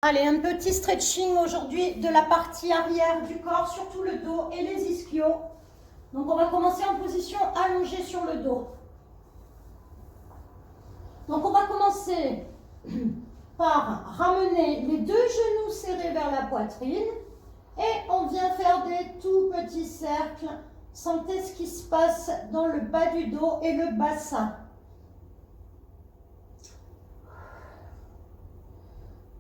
Allez, un petit stretching aujourd'hui de la partie arrière du corps, surtout le dos et les ischios. Donc on va commencer en position allongée sur le dos. Donc on va commencer par ramener les deux genoux serrés vers la poitrine et on vient faire des tout petits cercles. Sentez ce qui se passe dans le bas du dos et le bassin.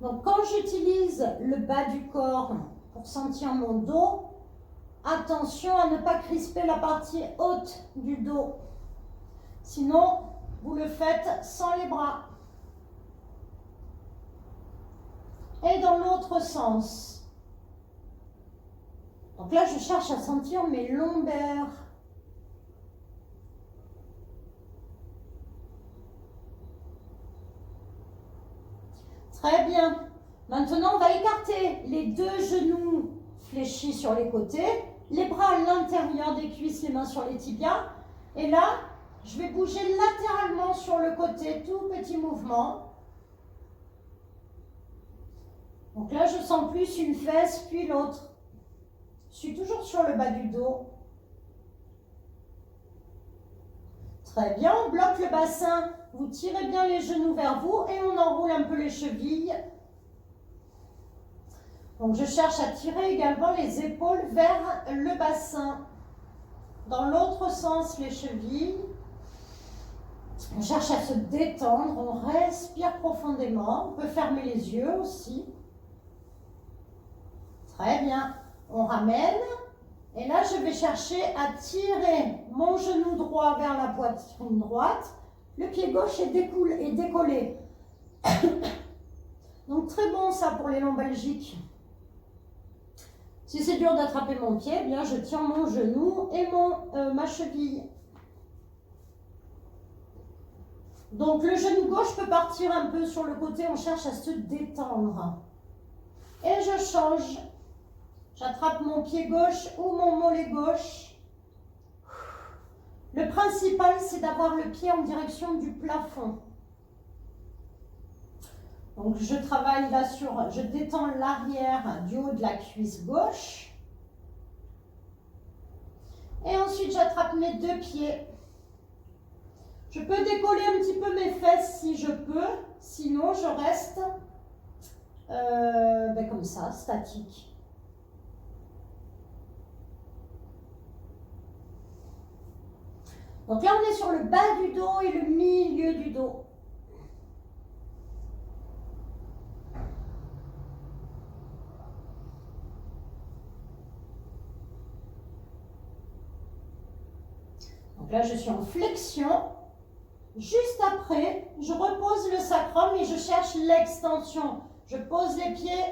Donc quand j'utilise le bas du corps pour sentir mon dos, attention à ne pas crisper la partie haute du dos. Sinon, vous le faites sans les bras. Et dans l'autre sens. Donc là, je cherche à sentir mes lombaires. Très bien. Maintenant, on va écarter les deux genoux fléchis sur les côtés, les bras à l'intérieur des cuisses, les mains sur les tibias. Et là, je vais bouger latéralement sur le côté, tout petit mouvement. Donc là, je sens plus une fesse, puis l'autre. Je suis toujours sur le bas du dos. Très bien, on bloque le bassin. Vous tirez bien les genoux vers vous et on enroule un peu les chevilles. Donc je cherche à tirer également les épaules vers le bassin. Dans l'autre sens, les chevilles. On cherche à se détendre, on respire profondément. On peut fermer les yeux aussi. Très bien. On ramène. Et là, je vais chercher à tirer mon genou droit vers la poitrine droite. Le pied gauche est décollé. Donc très bon ça pour les lombalgiques. Si c'est dur d'attraper mon pied, eh bien je tiens mon genou et ma cheville. Donc le genou gauche peut partir un peu sur le côté, on cherche à se détendre. Et je change. J'attrape mon pied gauche ou mon mollet gauche. Le principal, c'est d'avoir le pied en direction du plafond. Donc je travaille là je détends l'arrière du haut de la cuisse gauche. Et ensuite, j'attrape mes deux pieds. Je peux décoller un petit peu mes fesses si je peux. Sinon, je reste comme ça, statique. Donc là, on est sur le bas du dos et le milieu du dos. Donc là, je suis en flexion. Juste après, je repose le sacrum et je cherche l'extension. Je pose les pieds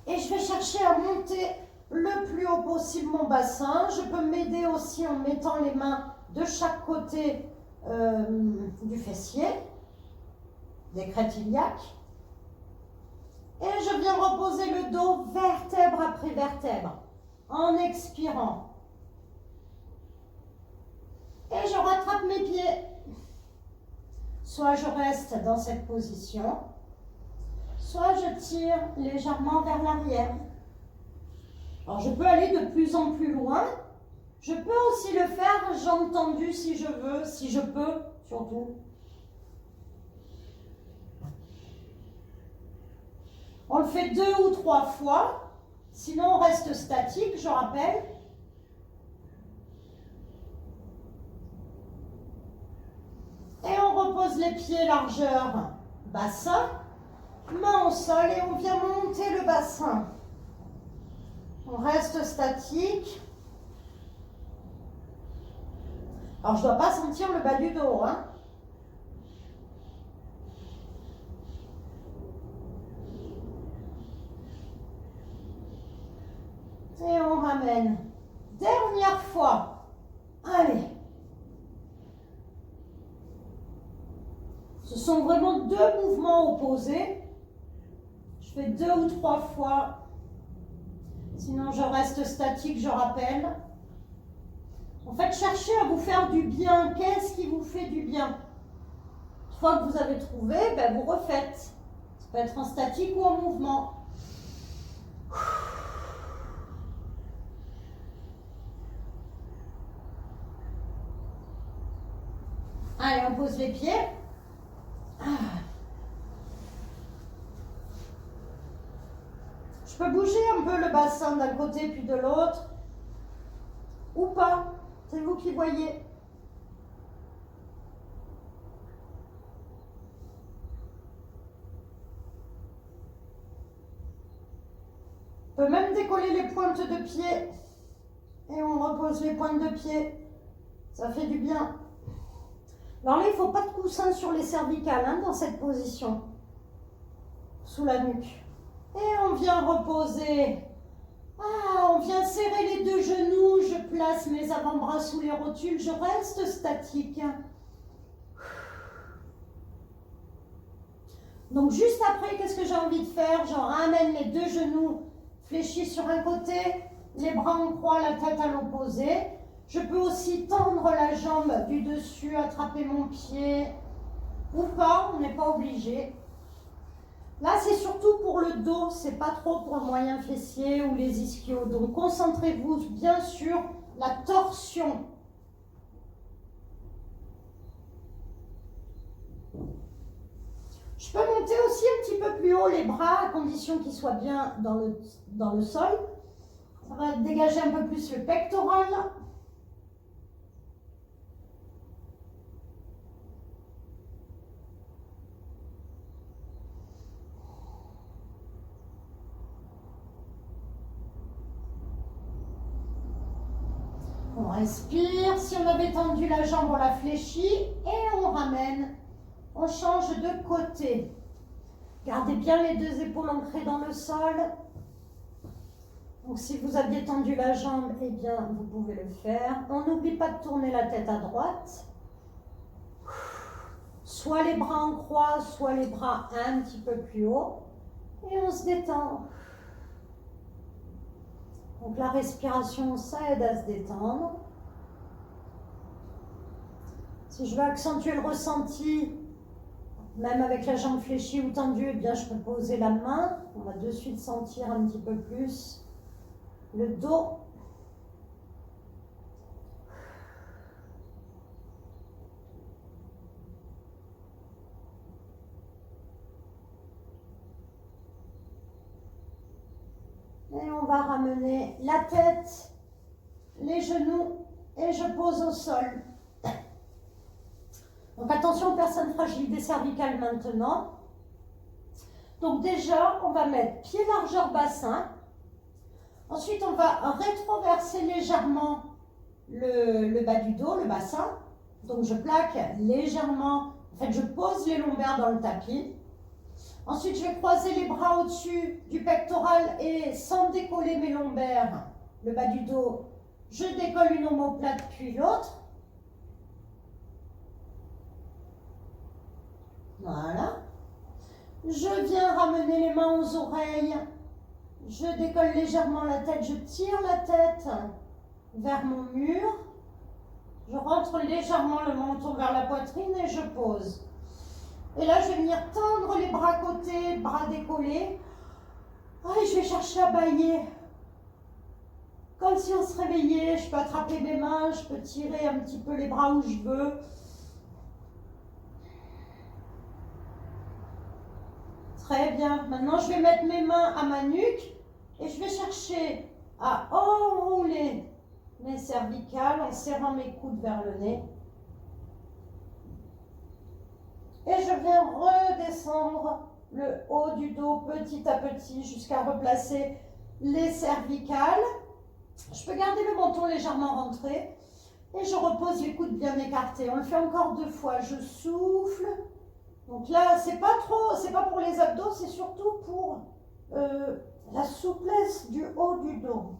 et je vais chercher à monter le plus haut possible mon bassin. Je peux m'aider aussi en mettant les mains de chaque côté du fessier, des crêtes iliaques. Et je viens reposer le dos vertèbre après vertèbre en expirant. Et je rattrape mes pieds. Soit je reste dans cette position, soit je tire légèrement vers l'arrière. Alors je peux aller de plus en plus loin. Je peux aussi le faire jambes tendues si je veux, si je peux, surtout. On le fait 2 ou 3 fois, sinon on reste statique, je rappelle. Et on repose les pieds largeur bassin, main au sol et on vient monter le bassin. On reste statique. Alors, je ne dois pas sentir le bas du dos, hein. Et on ramène. Dernière fois. Allez. Ce sont vraiment 2 mouvements opposés. Je fais 2 ou 3 fois. Sinon, je reste statique, je rappelle. En fait, cherchez à vous faire du bien. Qu'est-ce qui vous fait du bien? Une fois que vous avez trouvé, vous refaites. Ça peut être en statique ou en mouvement. pose les pieds. Je peux bouger un peu le bassin d'un côté puis de l'autre. Ou pas. C'est vous qui voyez. On peut même décoller les pointes de pied. Et on repose les pointes de pied. Ça fait du bien. Alors là, il ne faut pas de coussin sur les cervicales hein, dans cette position. Sous la nuque. Et on vient reposer. On vient serrer les deux genoux. Je place mes avant-bras sous les rotules. Je reste statique. Donc juste après, qu'est-ce que j'ai envie de faire? J'en ramène les deux genoux fléchis sur un côté, les bras en croix, la tête à l'opposé. Je peux aussi tendre la jambe du dessus, attraper mon pied ou pas, on n'est pas obligé. Là, c'est surtout pour le dos, c'est pas trop pour le moyen fessier ou les ischios. Donc, concentrez-vous bien sur la torsion. Je peux monter aussi un petit peu plus haut les bras, à condition qu'ils soient bien dans le sol. Ça va dégager un peu plus le pectoral. On respire. Si on avait tendu la jambe, on la fléchit et on ramène. On change de côté. Gardez bien les deux épaules ancrées dans le sol. Donc si vous aviez tendu la jambe, eh bien vous pouvez le faire. On n'oublie pas de tourner la tête à droite. Soit les bras en croix, soit les bras un petit peu plus haut. Et on se détend. Donc la respiration, ça aide à se détendre. Si je veux accentuer le ressenti, même avec la jambe fléchie ou tendue, eh bien je peux poser la main. On va de suite sentir un petit peu plus le dos. Et on va ramener la tête, les genoux et je pose au sol. Donc attention aux personnes fragiles des cervicales maintenant. Donc déjà, on va mettre pied largeur bassin. Ensuite, on va rétroverser légèrement le bas du dos, le bassin. Donc je plaque légèrement, en fait je pose les lombaires dans le tapis. Ensuite, je vais croiser les bras au-dessus du pectoral et sans décoller mes lombaires, le bas du dos, je décolle une omoplate puis l'autre. Voilà. Je viens ramener les mains aux oreilles. Je décolle légèrement la tête, je tire la tête vers mon mur. Je rentre légèrement le menton vers la poitrine et je pose. Et là, je vais venir tendre les bras côté, bras décollés. Et je vais chercher à bâiller. Comme si on se réveillait, je peux attraper mes mains, je peux tirer un petit peu les bras où je veux. Très bien. Maintenant, je vais mettre mes mains à ma nuque et je vais chercher à enrouler mes cervicales en serrant mes coudes vers le nez. Et je viens redescendre le haut du dos petit à petit jusqu'à replacer les cervicales. Je peux garder le menton légèrement rentré et je repose les coudes bien écartés. On le fait encore 2 fois. Je souffle. Donc là, c'est pas pour les abdos, c'est surtout pour la souplesse du haut du dos.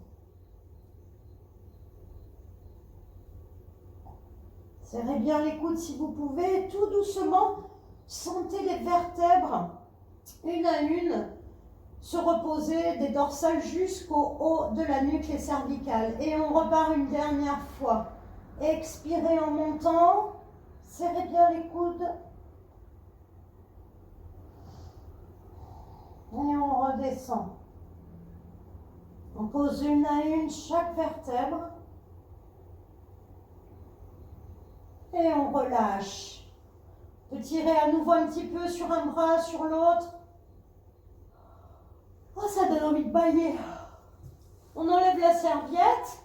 Serrez bien les coudes si vous pouvez, tout doucement. Sentez les vertèbres, une à une, se reposer des dorsales jusqu'au haut de la nuque, les cervicales. Et on repart une dernière fois. Expirez en montant. Serrez bien les coudes. Et on redescend. On pose une à une chaque vertèbre. Et on relâche. tirer à nouveau un petit peu sur un bras, sur l'autre. Oh, ça donne envie de bailler. On enlève la serviette.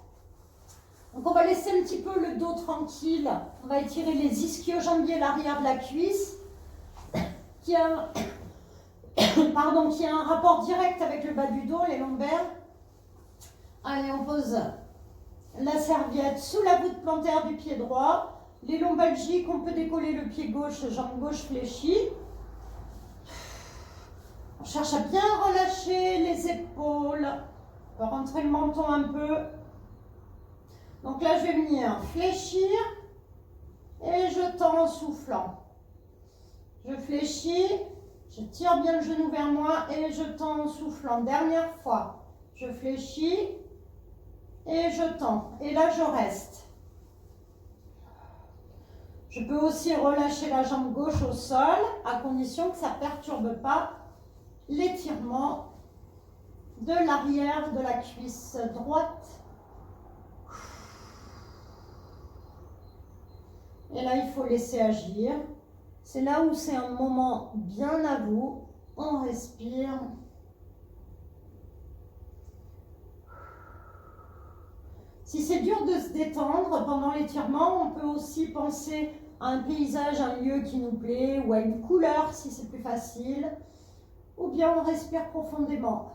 Donc on va laisser un petit peu le dos tranquille. On va étirer les ischio-jambiers, l'arrière de la cuisse, qui a, qui a un rapport direct avec le bas du dos, les lombaires. Allez, on pose la serviette sous la voûte plantaire du pied droit. Les lombalgiques, on peut décoller le pied gauche, jambe gauche fléchie. On cherche à bien relâcher les épaules. On va rentrer le menton un peu. Donc là, je vais venir fléchir et je tends en soufflant. Je fléchis, je tire bien le genou vers moi et je tends en soufflant. Dernière fois, je fléchis et je tends. Et là, je reste. Je peux aussi relâcher la jambe gauche au sol, à condition que ça ne perturbe pas l'étirement de l'arrière de la cuisse droite. Et là, il faut laisser agir. C'est là où c'est un moment bien à vous. On respire. Si c'est dur de se détendre pendant l'étirement, on peut aussi penser à un paysage, un lieu qui nous plaît, ou à une couleur si c'est plus facile. Ou bien on respire profondément.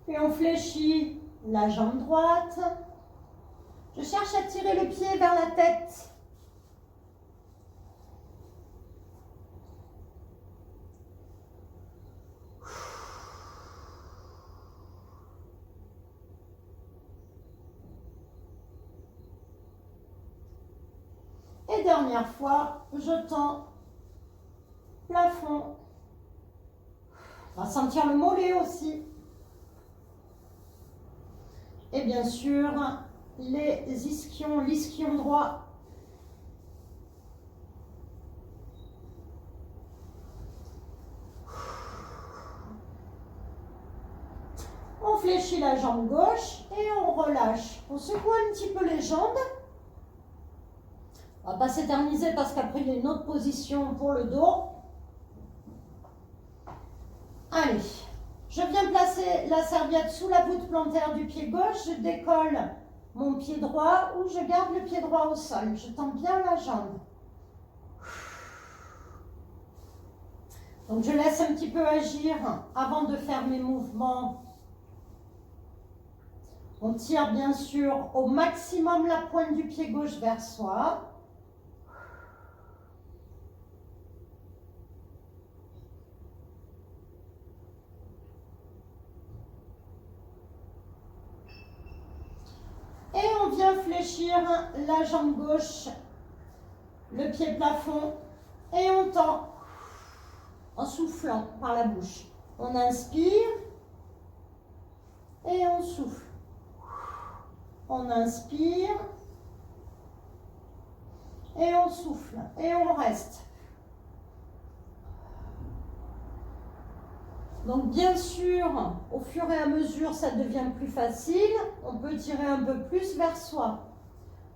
Puis on fléchit la jambe droite. Je cherche à tirer le pied vers la tête. Et dernière fois, je tends plafond. On va sentir le mollet aussi. Et bien sûr, les ischions, l'ischion droit. On fléchit la jambe gauche et on relâche. On secoue un petit peu les jambes. On ne va pas s'éterniser parce qu'après il y a une autre position pour le dos. Allez, je viens placer la serviette sous la voûte plantaire du pied gauche. Je décolle mon pied droit ou je garde le pied droit au sol. Je tends bien la jambe. Donc je laisse un petit peu agir avant de faire mes mouvements. On tire bien sûr au maximum la pointe du pied gauche vers soi. Et on vient fléchir la jambe gauche, le pied plafond, et on tend en soufflant par la bouche. On inspire et on souffle. On inspire et on souffle et on reste. Donc bien sûr, au fur et à mesure, ça devient plus facile. On peut tirer un peu plus vers soi.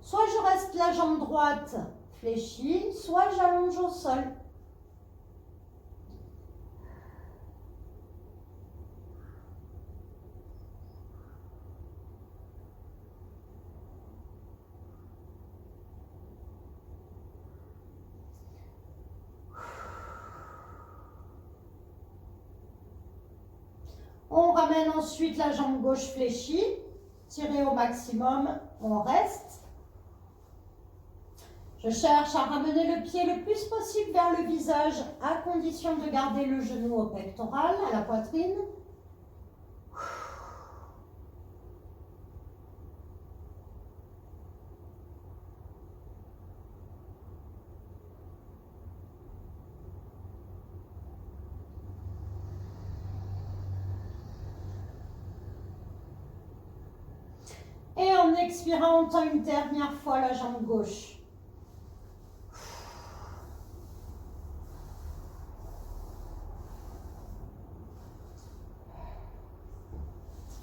Soit je reste la jambe droite fléchie, soit j'allonge au sol. On ramène ensuite la jambe gauche fléchie, tirez au maximum, on reste. Je cherche à ramener le pied le plus possible vers le visage, à condition de garder le genou au pectoral, à la poitrine. Et en expirant, on tend une dernière fois la jambe gauche.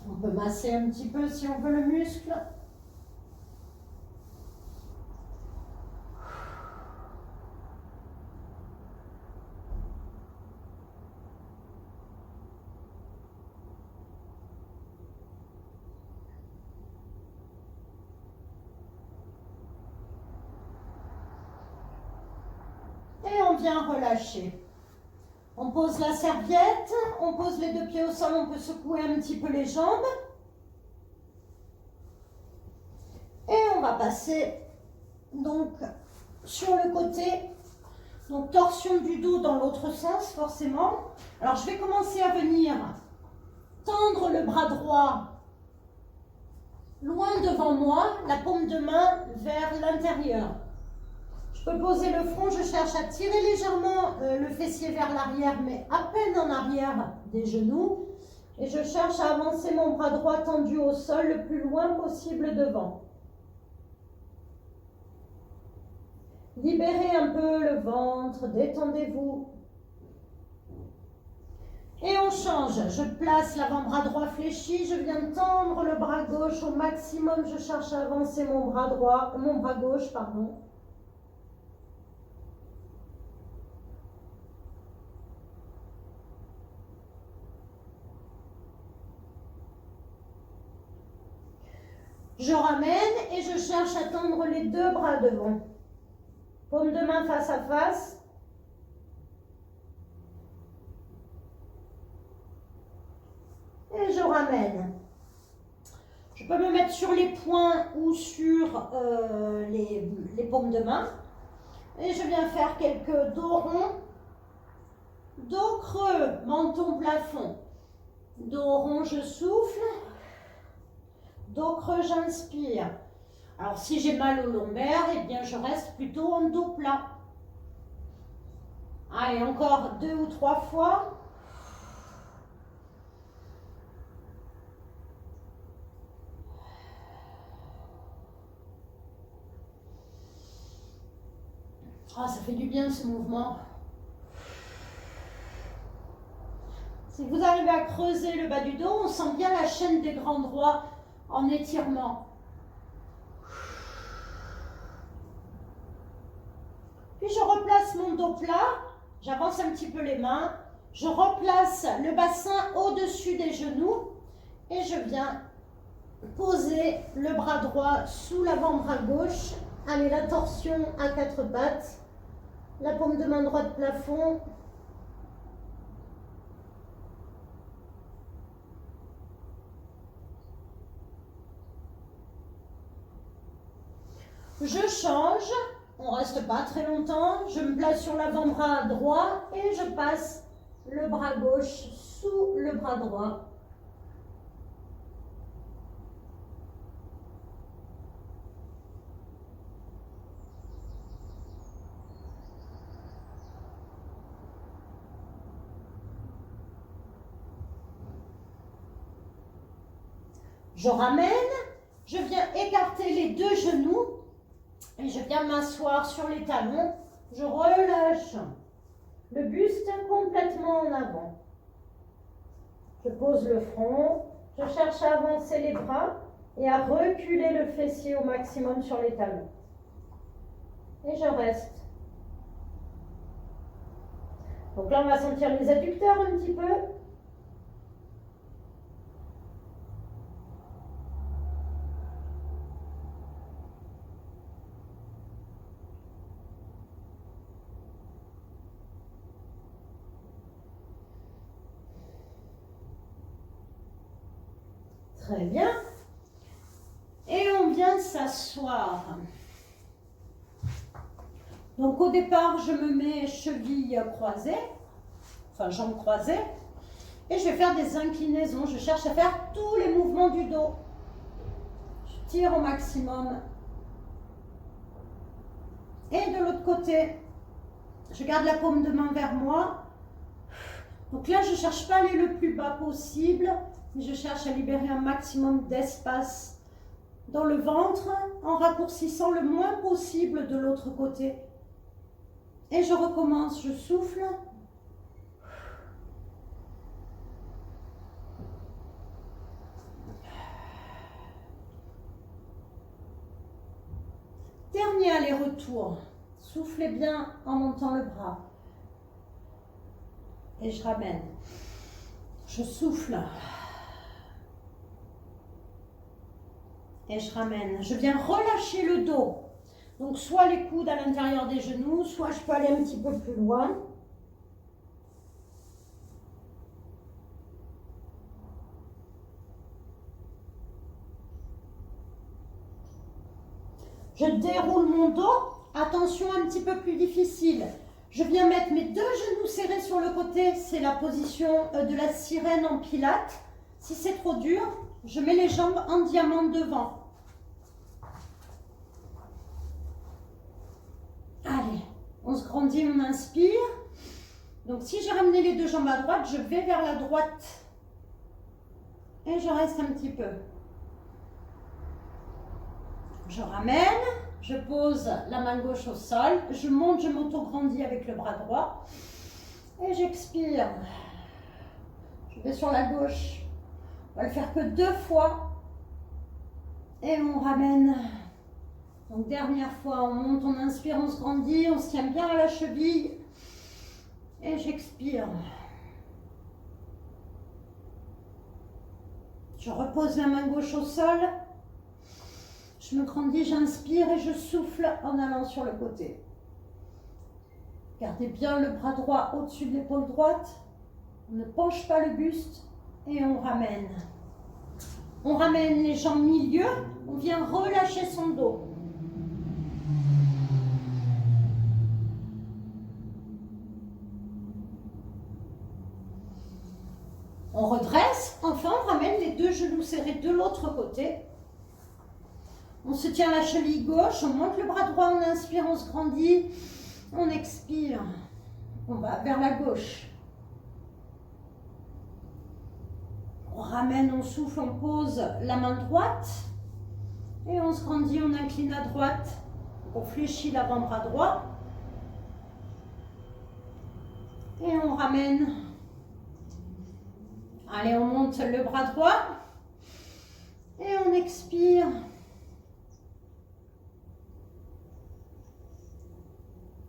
On peut masser un petit peu si on veut le muscle. on vient relâcher. On pose la serviette, on pose les deux pieds au sol, on peut secouer un petit peu les jambes. Et on va passer donc sur le côté, donc torsion du dos dans l'autre sens forcément. Alors je vais commencer à venir tendre le bras droit loin devant moi, la paume de main vers l'intérieur. Je peux poser le front, je cherche à tirer légèrement le fessier vers l'arrière, mais à peine en arrière des genoux. Et je cherche à avancer mon bras droit tendu au sol le plus loin possible devant. Libérez un peu le ventre, détendez-vous. Et on change. Je place l'avant-bras droit fléchi, je viens tendre le bras gauche au maximum. Je cherche à avancer mon bras gauche, pardon. Je ramène et je cherche à tendre les deux bras devant. Paume de main face à face. Et je ramène. Je peux me mettre sur les poings ou sur les paumes de main. Et je viens faire quelques dos ronds. Dos creux, menton plafond. Dos rond, je souffle. Dos creux, j'inspire. Alors, si j'ai mal au lombaire, eh bien, je reste plutôt en dos plat. Allez, encore 2 ou 3 fois. Ah, ça fait du bien ce mouvement. Si vous arrivez à creuser le bas du dos, on sent bien la chaîne des grands droits en étirement. Puis je replace mon dos plat, j'avance un petit peu les mains, je replace le bassin au-dessus des genoux et je viens poser le bras droit sous l'avant-bras gauche. Allez, la torsion à 4 pattes, la paume de main droite plafond. Je change, on ne reste pas très longtemps, je me place sur l'avant-bras droit et je passe le bras gauche sous le bras droit. Je ramène, je viens écarter les deux genoux. Et je viens m'asseoir sur les talons, je relâche le buste complètement en avant. Je pose le front, je cherche à avancer les bras et à reculer le fessier au maximum sur les talons. Et je reste. Donc là, on va sentir les adducteurs un petit peu. Très bien. Et on vient s'asseoir. Donc au départ, je me mets chevilles croisées, enfin jambes croisées, et je vais faire des inclinaisons. Je cherche à faire tous les mouvements du dos. Je tire au maximum. Et de l'autre côté, je garde la paume de main vers moi. Donc là, je ne cherche pas à aller le plus bas possible. Je cherche à libérer un maximum d'espace dans le ventre en raccourcissant le moins possible de l'autre côté. Et je recommence, je souffle. Dernier aller-retour. Soufflez bien en montant le bras. Et je ramène. Je souffle. Et je ramène. Je viens relâcher le dos. Donc soit les coudes à l'intérieur des genoux, soit je peux aller un petit peu plus loin. Je déroule mon dos. Attention, un petit peu plus difficile. Je viens mettre mes deux genoux serrés sur le côté. C'est la position de la sirène en pilates. Si c'est trop dur, je mets les jambes en diamant devant. Allez, on se grandit, on inspire. Donc si j'ai ramené les deux jambes à droite, je vais vers la droite. Et je reste un petit peu. Je ramène, je pose la main gauche au sol, je monte, je m'auto-grandis avec le bras droit et j'expire. Je vais sur la gauche, on va le faire que 2 fois et on ramène. Donc dernière fois, on monte, on inspire, on se grandit, on se tient bien à la cheville et j'expire. Je repose la main gauche au sol. Je me grandis, j'inspire et je souffle en allant sur le côté. Gardez bien le bras droit au-dessus de l'épaule droite. On ne penche pas le buste et on ramène. On ramène les jambes milieu. On vient relâcher son dos. On redresse. Enfin, on ramène les deux genoux serrés de l'autre côté. On se tient la cheville gauche, on monte le bras droit, on inspire, on se grandit, on expire. On va vers la gauche. On ramène, on souffle, on pose la main droite. Et on se grandit, on incline à droite. On fléchit l'avant-bras droit. Et on ramène. Allez, on monte le bras droit. Et on expire.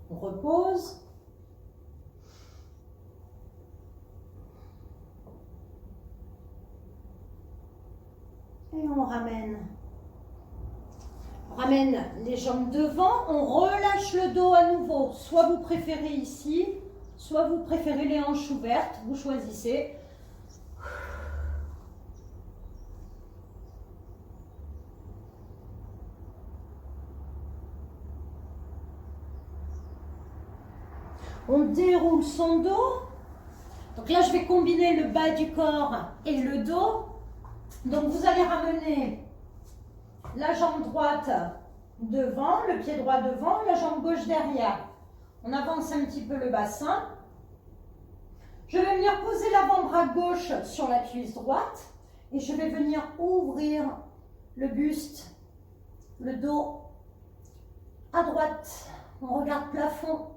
On repose. Et on ramène. On ramène les jambes devant. On relâche le dos à nouveau. Soit vous préférez ici, soit vous préférez les hanches ouvertes. Vous choisissez. On déroule son dos. Donc là, je vais combiner le bas du corps et le dos. Donc vous allez ramener la jambe droite devant, le pied droit devant, la jambe gauche derrière. On avance un petit peu le bassin. Je vais venir poser l'avant-bras gauche sur la cuisse droite et je vais venir ouvrir le buste, le dos à droite. On regarde plafond.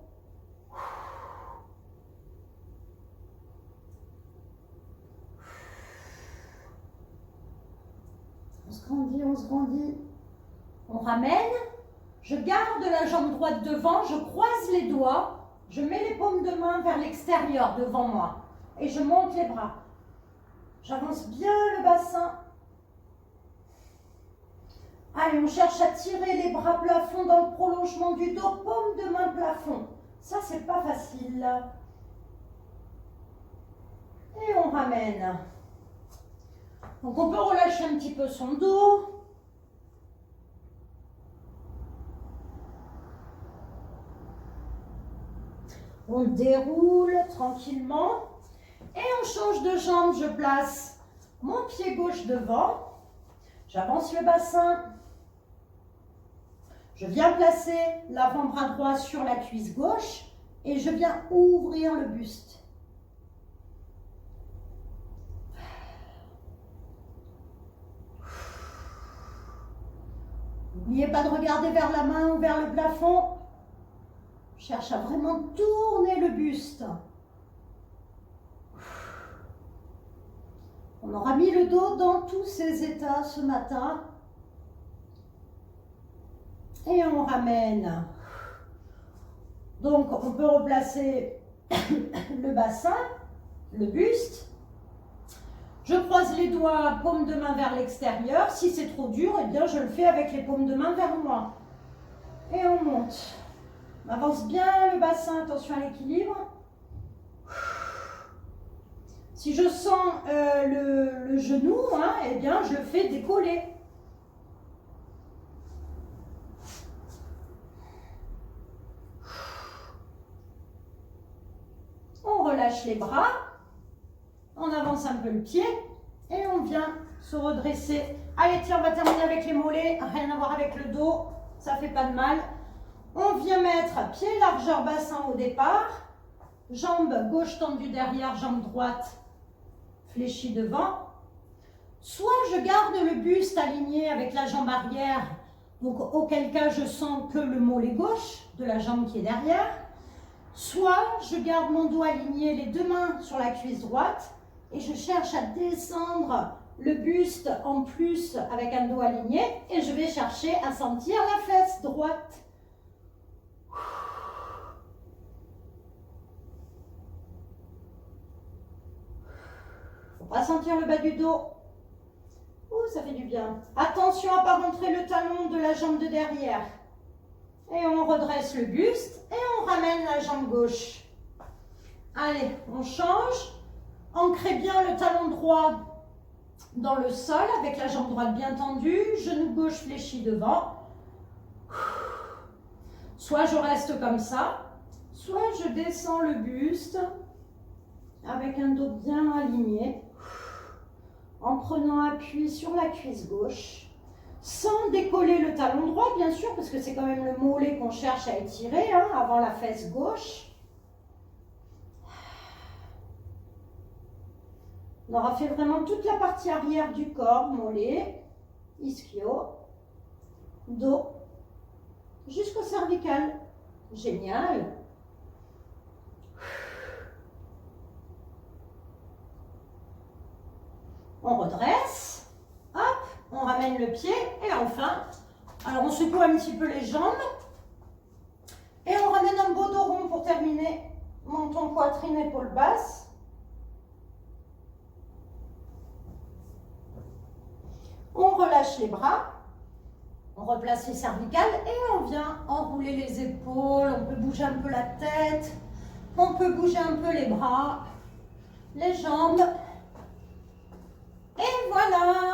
On se grandit, on se grandit. On ramène. Je garde la jambe droite devant, je croise les doigts, je mets les paumes de main vers l'extérieur devant moi et je monte les bras. J'avance bien le bassin. Allez, on cherche à tirer les bras plafond dans le prolongement du dos, paume de main plafond. Ça, c'est pas facile. Et on ramène. Donc on peut relâcher un petit peu son dos. On déroule tranquillement. Et on change de jambe. Je place mon pied gauche devant. J'avance le bassin. Je viens placer l'avant-bras droit sur la cuisse gauche. Et je viens ouvrir le buste. N'oubliez pas de regarder vers la main ou vers le plafond. Je cherche à vraiment tourner le buste. On aura mis le dos dans tous ses états ce matin. Et on ramène. Donc, on peut replacer le bassin, le buste. Je croise les doigts, paume de main vers l'extérieur. Si c'est trop dur, eh bien, je le fais avec les paumes de main vers moi. Et on monte. On avance bien le bassin, attention à l'équilibre. Si je sens le genou, hein, eh bien je le fais décoller. On relâche les bras, on avance un peu le pied et on vient se redresser. Allez, tiens, on va terminer avec les mollets, rien à voir avec le dos, ça fait pas de mal. On vient mettre pied largeur bassin au départ, jambe gauche tendue derrière, jambe droite fléchie devant. Soit je garde le buste aligné avec la jambe arrière, donc auquel cas je sens que le mollet gauche de la jambe qui est derrière. Soit je garde mon dos aligné, les deux mains sur la cuisse droite et je cherche à descendre le buste en plus avec un dos aligné et je vais chercher à sentir la fesse droite. Faut pas sentir le bas du dos. Ouh, ça fait du bien. Attention à ne pas rentrer le talon de la jambe de derrière. Et on redresse le buste et on ramène la jambe gauche. Allez, on change. Ancrez bien le talon droit dans le sol avec la jambe droite bien tendue, genou gauche fléchi devant. Soit je reste comme ça, soit je descends le buste avec un dos bien aligné en prenant appui sur la cuisse gauche. Sans décoller le talon droit, bien sûr, parce que c'est quand même le mollet qu'on cherche à étirer, hein, avant la fesse gauche. On aura fait vraiment toute la partie arrière du corps, mollet, ischio, dos, jusqu'au cervical. Génial. On redresse, hop, on ramène le pied et enfin, alors on secoue un petit peu les jambes et on ramène un beau dos rond pour terminer. Menton, poitrine, épaule basse. On relâche les bras, on replace les cervicales et on vient enrouler les épaules. On peut bouger un peu la tête, on peut bouger un peu les bras, les jambes. Et voilà!